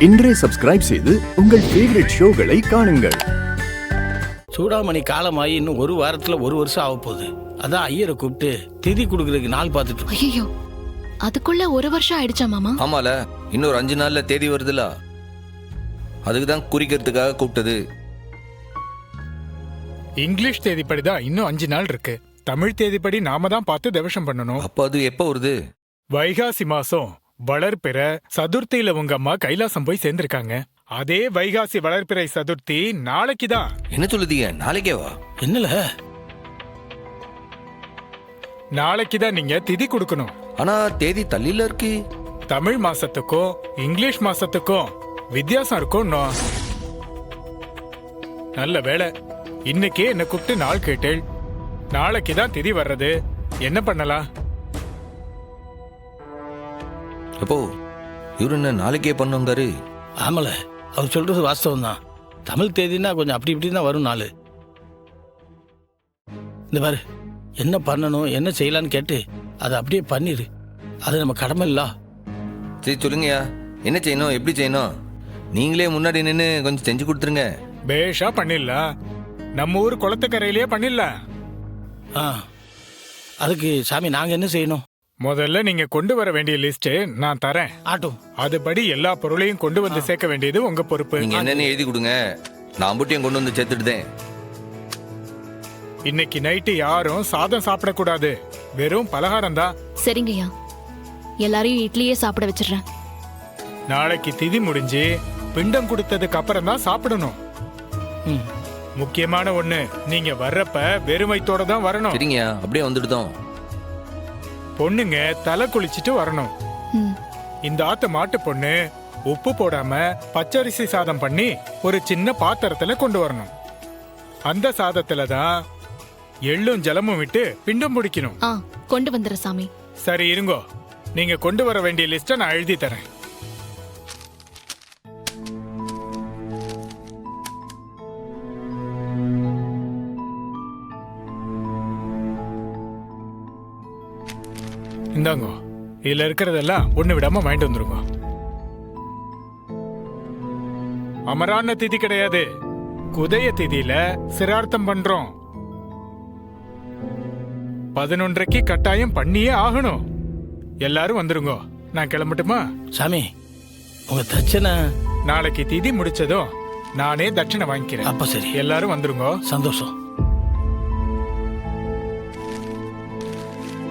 இன்றே சப்ஸ்கிரைப் செய்து உங்கள் ஃபேவரட் ஷோகளை காணுங்கள். சூடாமணி காலமாயி இன்னும் ஒரு வாரத்துல ஒரு வருஷம் ஆக போகுது. அதான் ஐயரை கூப்பிட்டு திதி கொடுக்கறதுக்கு நாள் பார்த்துட்டு இருக்கோம். ஐயோ, அதுக்குள்ள ஒரு வருஷம் ஆயிடுச்சா மாமா? ஆமால, இன்னொரு 5 நாள்ல தேதி வருதுல, அதுக்கு தான் குறிக்கிறதுக்காக கூப்பிட்டது. இங்கிலீஷ் தேதிப்படிதான் இன்னும் 5 நாள் இருக்கு. தமிழ் தேதிப்படி நாம தான் பார்த்து தவசம் பண்ணணும். அப்ப அது எப்ப வருது? வைகாசி மாசம் வளர்பிற சதுர்த்தியில உங்க அம்மா கைலாசம் போய் சேர்ந்திருக்காங்க. அதே வைகாசி வளர்பிறை சதுர்த்தி நாளைக்கு தான். என்ன சொல்லுதீங்க? நாளைக்கேவா? என்னல நாளைக்கு தான் நீங்க திதி கொடுக்கணும். ஆனா தேதி தள்ளில இருக்கு. தமிழ் மாசத்துக்கும் இங்கிலீஷ் மாசத்துக்கும் வித்தியாசம் இருக்கும். நல்ல வேளை இன்னைக்கே என்ன கூப்பிட்டு நாள் கேட்டேள். நாளைக்கு தான் திதி வர்றது. என்ன பண்ணலாம்? அப்போ இவரு என்ன நாளைக்கே பண்ணுங்காரு? ஆமல, அவர் சொல்றது வாஸ்தவம் தான். தமிழ் தேதினா கொஞ்சம் அப்படி இப்படி தான் வரும் நாள். இந்த பாரு, என்ன பண்ணணும் என்ன செய்யலான்னு கேட்டு அதை அப்படியே பண்ணிடு. அது நம்ம கடமை இல்ல. சரி சொல்லுங்கய்யா, என்ன செய்யணும், எப்படி செய்யணும்? நீங்களே முன்னாடி நின்று கொஞ்சம் செஞ்சு கொடுத்துருங்க. பேஷா பண்ணிடலாம். நம்ம ஊர் குளத்துக்கரையிலேயே பண்ணிடலாம். அதுக்கு சாமி நாங்க என்ன செய்யணும்? முதல்ல நீங்க கொண்டு வர வேண்டிய லிஸ்ட் நான் தரேன். ஆட்டும். அதுபடி எல்லா பொருளையும் கொண்டு வந்து சேர்க்க வேண்டியது உங்க பொறுப்பு. நீங்க என்னன்னு எழுதி கொடுங்க, நான் அம்புட்டியும் கொண்டு வந்து சேர்த்துடுதேன். இன்னைக்கு நைட்டு யாரும் சாதம் சாப்பிடக்கூடாது, வெறும் பலகாரம் தான். சரிங்கய்யா, எல்லாரையும் இட்லியே சாப்பிட வச்சிடுறேன். நாளைக்கு திதி முடிஞ்சு பிண்டம் கொடுத்ததுக்கு அப்புறம் தான் சாப்பிடணும். முக்கியமான ஒண்ணு, நீங்க வர்றப்ப வெறும் வயித்தோட தான் வரணும். சரிங்கய்யா, அப்படியே வந்துடுதோம். பொண்ணுங்க தலை குளிச்சுட்டு வரணும். இந்த ஆத்து மாட்டு பொண்ணு உப்பு போடாம பச்சரிசி சாதம் பண்ணி ஒரு சின்ன பாத்திரத்துல கொண்டு வரணும். அந்த சாதத்துல தான் எள்ளும் ஜலமும் விட்டு பிண்டம் பிடிக்கணும். கொண்டு வந்துற சாமி. சரி இருங்கோ, நீங்க கொண்டு வர வேண்டிய லிஸ்ட நான் எழுதி தரேன். இந்தாங்கோ, இதுல இருக்கிறதெல்லாம் ஒண்ணு விடாம வாங்கிட்டு வந்துருங்க. அமரான திதி கிடையாது, குதய திதியில சிரார்த்தம் பண்றோம். 11:30 கட்டாயம் பண்ணியே ஆகணும். எல்லாரும் வந்துருங்க. நான் கிளம்பட்டுமா? சாமி, உங்க தட்சணை நாளைக்கு திதி முடிச்சதும் நானே தட்சணை வாங்கிக்கிறேன். அப்ப சரி, எல்லாரும் வந்துருங்க. சந்தோஷம்.